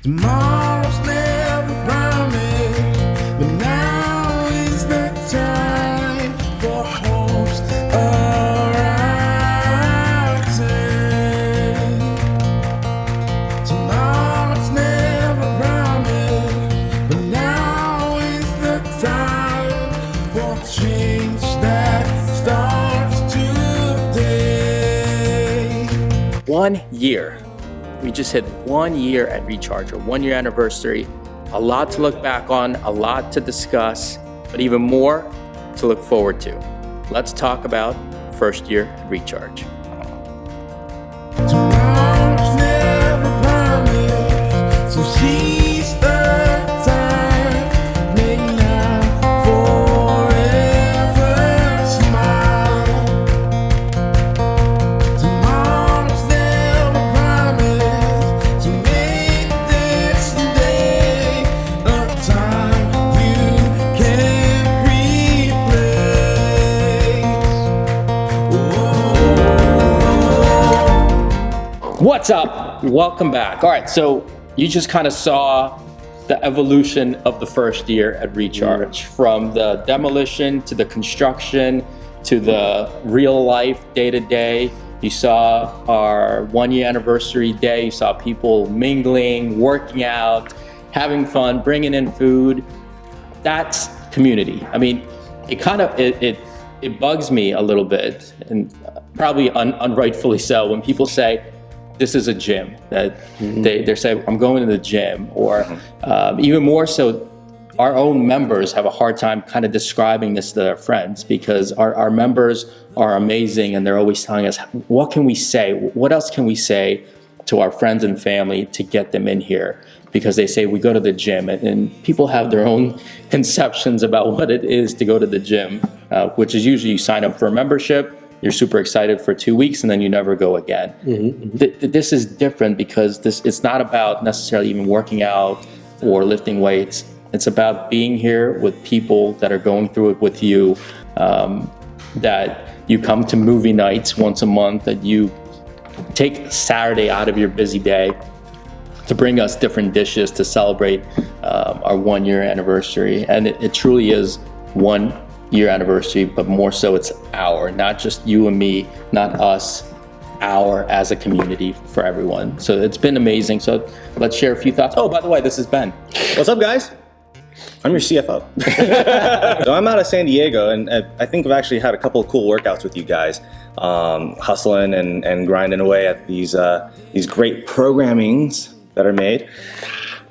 Tomorrow's never promised, but now is the time for hopes arising. Tomorrow's never promised, but now is the time for change that starts today. 1 year. We just hit 1 year at Recharger, 1 year anniversary. A lot to look back on, a lot to discuss, but even more to look forward to. Let's talk about first year at Recharge. Tomorrow's never promised, so seize the time. Make now forever smile. Tomorrow's never promised, so make this day a time you can't replace. What's up? Welcome back. All right, so you just kind of saw the evolution of the first year at Recharge, from the demolition to the construction to the real life day-to-day. You saw our 1 year anniversary day. You saw people mingling, working out, having fun, bringing in food. That's community. I mean, it bugs me a little bit, and probably unrightfully so, when people say this is a gym, that they say I'm going to the gym, or even more so, our own members have a hard time kind of describing this to their friends, because our members are amazing and they're always telling us, what can we say? What else can we say to our friends and family to get them in here? Because they say we go to the gym, and people have their own conceptions about what it is to go to the gym, which is usually you sign up for a membership, you're super excited for 2 weeks, and then you never go again. This is different, because it's not about necessarily even working out or lifting weights. It's about being here with people that are going through it with you, that you come to movie nights once a month, that you take Saturday out of your busy day to bring us different dishes to celebrate our 1 year anniversary. And it truly is 1 year anniversary, but more so it's our, not just you and me, not us, our as a community for everyone. So it's been amazing. So let's share a few thoughts. Oh, by the way, this is Ben. What's up, guys? I'm your CFO. So I'm out of San Diego, and I think I've actually had a couple of cool workouts with you guys, hustling and grinding away at these great programmings that are made.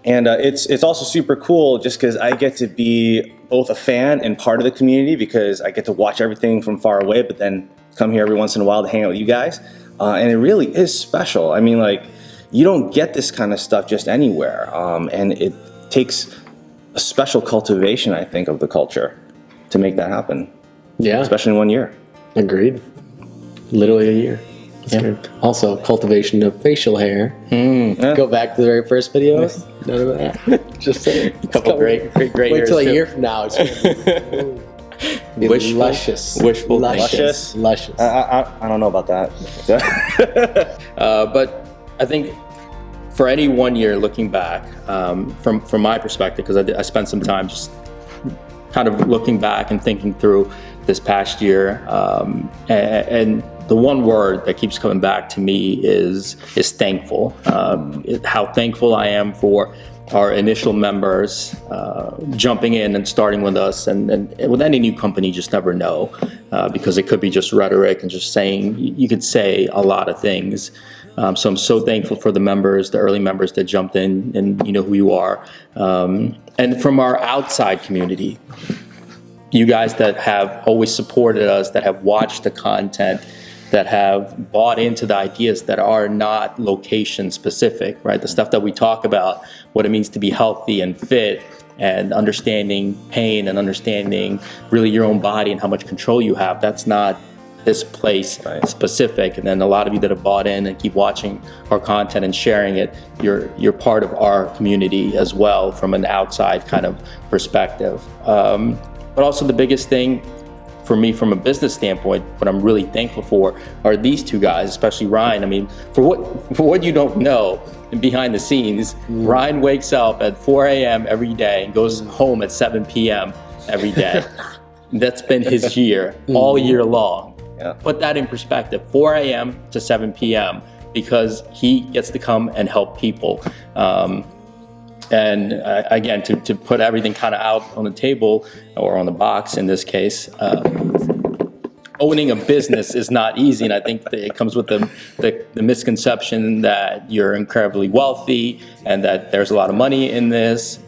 And it's also super cool just because I get to be both a fan and part of the community, because I get to watch everything from far away, but then come here every once in a while to hang out with you guys. And it really is special. I mean, like, you don't get this kind of stuff just anywhere. And it takes a special cultivation, I think, of the culture to make that happen. Yeah. Especially in 1 year. Agreed. Literally a year. That's Yeah. good. Also, cultivation of facial hair. Go back to the very first videos. None of that. Just saying. A couple great Wait years till a too. year from now. It's gonna be Wishful- luscious. wishful Luscious? Luscious. I don't know about that. But I think for any 1 year looking back, from my perspective, because I spent some time just kind of looking back and thinking through this past year, and the one word that keeps coming back to me is thankful. How thankful I am for our initial members jumping in and starting with us, and with any new company, you just never know, because it could be just rhetoric and just saying, you could say a lot of things. So I'm so thankful for the members, the early members that jumped in, and you know who you are. And from our outside community, you guys that have always supported us, that have watched the content, that have bought into the ideas that are not location specific, right? The stuff that we talk about, what it means to be healthy and fit, and understanding pain and understanding really your own body and how much control you have. That's not this place specific. And then a lot of you that have bought in and keep watching our content and sharing it, you're part of our community as well from an outside kind of perspective. But also the biggest thing for me, from a business standpoint, what I'm really thankful for are these two guys, especially Ryan. I mean, for what you don't know, behind the scenes, Ryan wakes up at 4 a.m. every day and goes home at 7 p.m. every day. That's been his year, all year long. Yeah. Put that in perspective, 4 a.m. to 7 p.m. because he gets to come and help people. And again, to put everything kind of out on the table, or on the box in this case, owning a business is not easy. And I think that it comes with the misconception that you're incredibly wealthy and that there's a lot of money in this.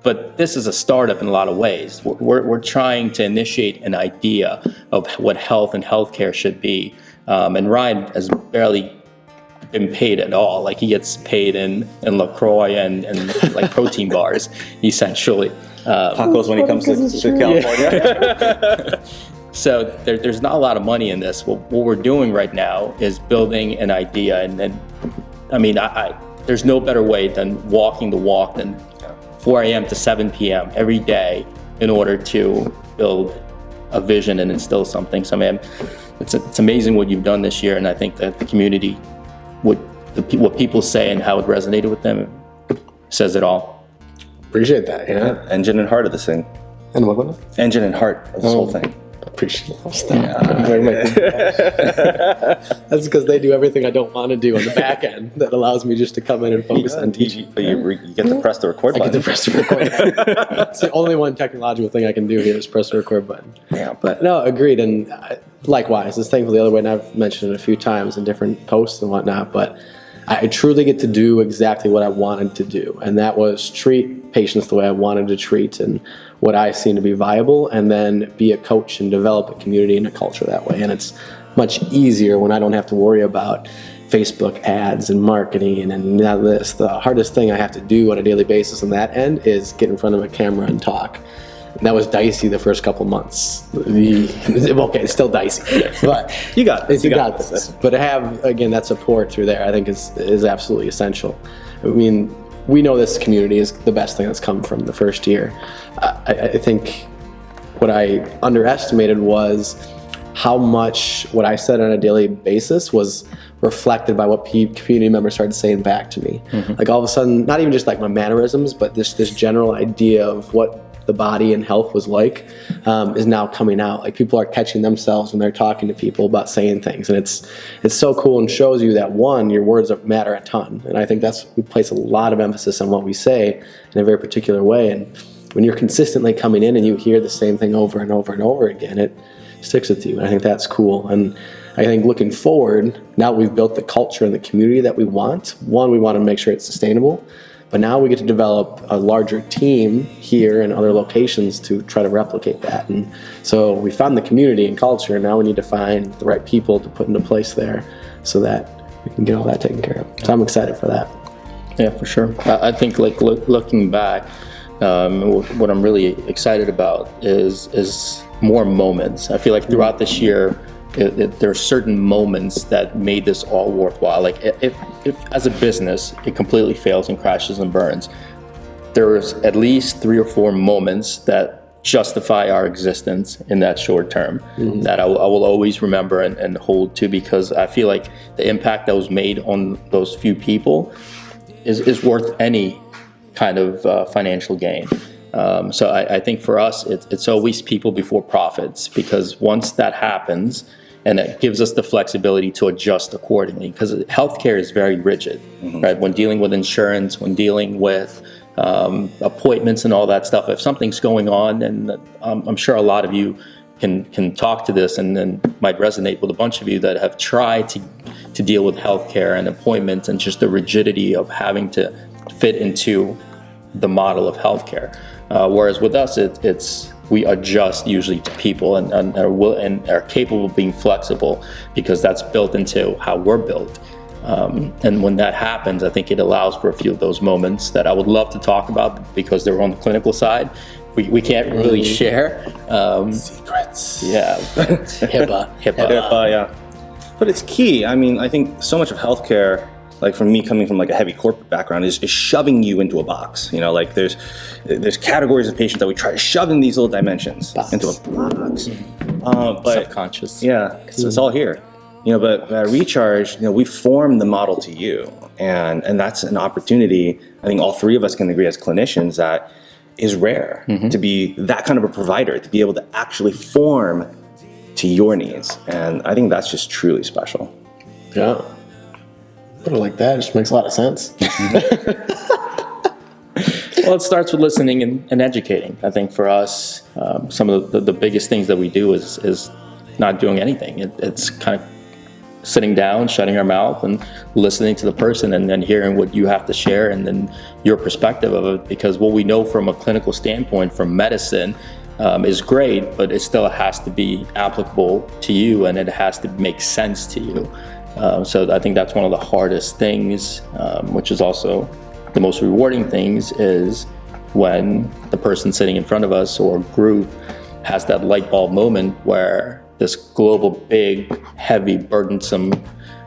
But this is a startup in a lot of ways. We're trying to initiate an idea of what health and healthcare should be. And Ryan has barely been paid at all. Like, he gets paid in LaCroix and like protein bars, essentially. Tacos when he comes to California. So there's not a lot of money in this. What we're doing right now is building an idea, and I mean, there's no better way than walking the walk than 4 a.m. to 7 p.m. every day in order to build a vision and instill something. So, man, it's amazing what you've done this year, and I think that the community, what people say and how it resonated with them, says it all. Appreciate that. Yeah. Engine and heart of this thing. And what was it? Engine and heart of this whole thing. Appreciate that. That's because they do everything I don't want to do on the back end. That allows me just to come in and focus on teaching. But you get to press the record button. I get to press the record. It's the only one technological thing I can do here is press the record button. Yeah. But no, agreed. And likewise, it's thankful the other way. And I've mentioned it a few times in different posts and whatnot. But I truly get to do exactly what I wanted to do. And that was treat patients the way I wanted to treat and what I seen to be viable, and then be a coach and develop a community and a culture that way. And it's much easier when I don't have to worry about Facebook ads and marketing and none of this. The hardest thing I have to do on a daily basis on that end is get in front of a camera and talk. And that was dicey the first couple months. Okay, it's still dicey, but You got this. you got this. But to have, again, that support through there, I think is absolutely essential. I mean, we know this community is the best thing that's come from the first year. I think what I underestimated was how much what I said on a daily basis was reflected by what community members started saying back to me. Mm-hmm. Like, all of a sudden, not even just like my mannerisms, but this general idea of what the body and health was like is now coming out. Like, people are catching themselves when they're talking to people about saying things, and it's so cool and shows you that, one, your words matter a ton. And I think we place a lot of emphasis on what we say in a very particular way. And when you're consistently coming in and you hear the same thing over and over and over again, it sticks with you. And I think that's cool. And I think looking forward, now we've built the culture and the community that we want. One, we want to make sure it's sustainable. But now we get to develop a larger team here in other locations to try to replicate that. And so we found the community and culture, and now we need to find the right people to put into place there so that we can get all that taken care of. So I'm excited for that. Yeah, for sure. I think, like, looking back, what I'm really excited about is more moments. I feel like throughout this year, there are certain moments that made this all worthwhile. Like, if as a business it completely fails and crashes and burns, there's at least 3 or 4 moments that justify our existence in that short term, that I will always remember and hold to, because I feel like the impact that was made on those few people is worth any kind of financial gain. So I think for us, it's always people before profits, because once that happens, and it gives us the flexibility to adjust accordingly, because healthcare is very rigid, right? When dealing with insurance, when dealing with appointments and all that stuff, if something's going on, and I'm sure a lot of you can talk to this and then might resonate with a bunch of you that have tried to deal with healthcare and appointments and just the rigidity of having to fit into the model of healthcare. Whereas with us, we adjust usually to people and are capable of being flexible, because that's built into how we're built. And when that happens, I think it allows for a few of those moments that I would love to talk about, because they're on the clinical side. We can't really share. Secrets. Yeah. HIPAA. Yeah. But it's key. I mean, I think so much of healthcare like from me coming from like a heavy corporate background, is shoving you into a box. You know, like there's categories of patients that we try to shove in these little dimensions into a box. But Subconscious. yeah, it's all here. You know, but at Recharge, you know, we form the model to you, and that's an opportunity. I think all three of us can agree as clinicians that is rare to be that kind of a provider, to be able to actually form to your needs, and I think that's just truly special. Yeah. Put it like that, it just makes a lot of sense. Well, it starts with listening and educating. I think for us, some of the biggest things that we do is not doing anything. It's kind of sitting down, shutting our mouth, and listening to the person, and then hearing what you have to share, and then your perspective of it. Because what we know from a clinical standpoint, from medicine, is great, but it still has to be applicable to you, and it has to make sense to you. So I think that's one of the hardest things, which is also the most rewarding things, is when the person sitting in front of us or group has that light bulb moment where this global, big, heavy, burdensome,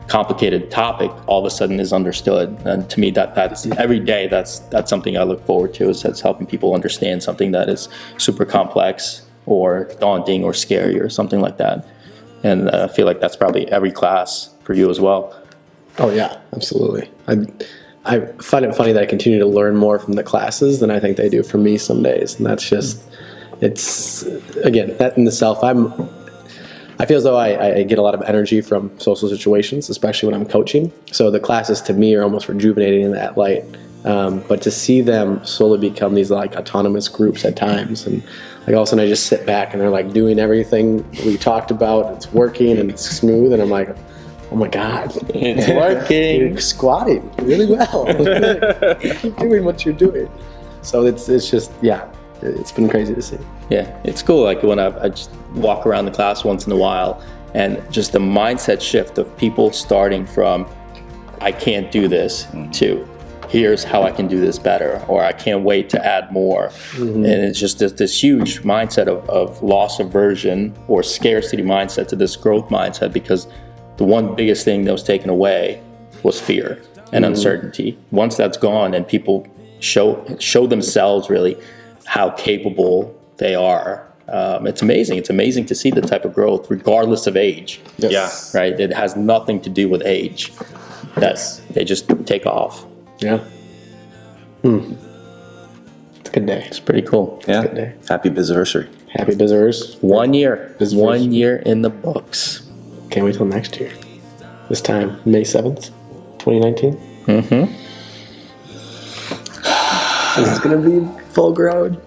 complicated topic all of a sudden is understood. And to me, that's every day, that's something I look forward to, is that's helping people understand something that is super complex or daunting or scary or something like that. And I feel like that's probably every class for you as well. Oh yeah, absolutely. I find it funny that I continue to learn more from the classes than I think they do from me some days, and that's just, it's, again, that in itself, I feel as though I get a lot of energy from social situations, especially when I'm coaching. So the classes to me are almost rejuvenating in that light. But to see them slowly become these like autonomous groups at times, and like all of a sudden I just sit back and they're like doing everything we talked about, it's working and it's smooth, and I'm like, oh my God, It's working. you're squatting really well. Keep doing what you're doing. So it's just, yeah, it's been crazy to see. Yeah, it's cool. Like when I just walk around the class once in a while, and just the mindset shift of people starting from, I can't do this, to here's how I can do this better, or I can't wait to add more. And it's just this huge mindset of loss aversion or scarcity mindset to this growth mindset, because the one biggest thing that was taken away was fear and uncertainty. Once that's gone and people show themselves really how capable they are, it's amazing. It's amazing to see the type of growth regardless of age. Yes. Right? It has nothing to do with age. They just take off. Yeah. It's a good day. It's pretty cool. Yeah, Good day. happy bizversary. Happy Bizzers. 1 year. This is 1 year in the books. Can't wait till next year. This time, May 7th, 2019. This is going to be full grown.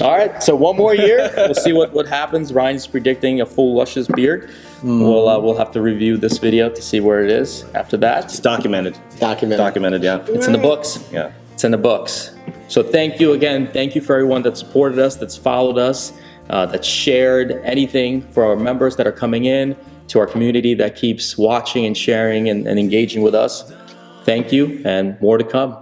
All right, so 1 more year. We'll see what happens. Ryan's predicting a full luscious beard. We'll have to review this video to see where it is after that. It's documented. Documented. Yeah. It's in the books. Yeah. It's in the books. So thank you again. Thank you for everyone that supported us, that's followed us, that shared anything, for our members that are coming in, to our community that keeps watching and sharing and engaging with us. Thank you, and more to come.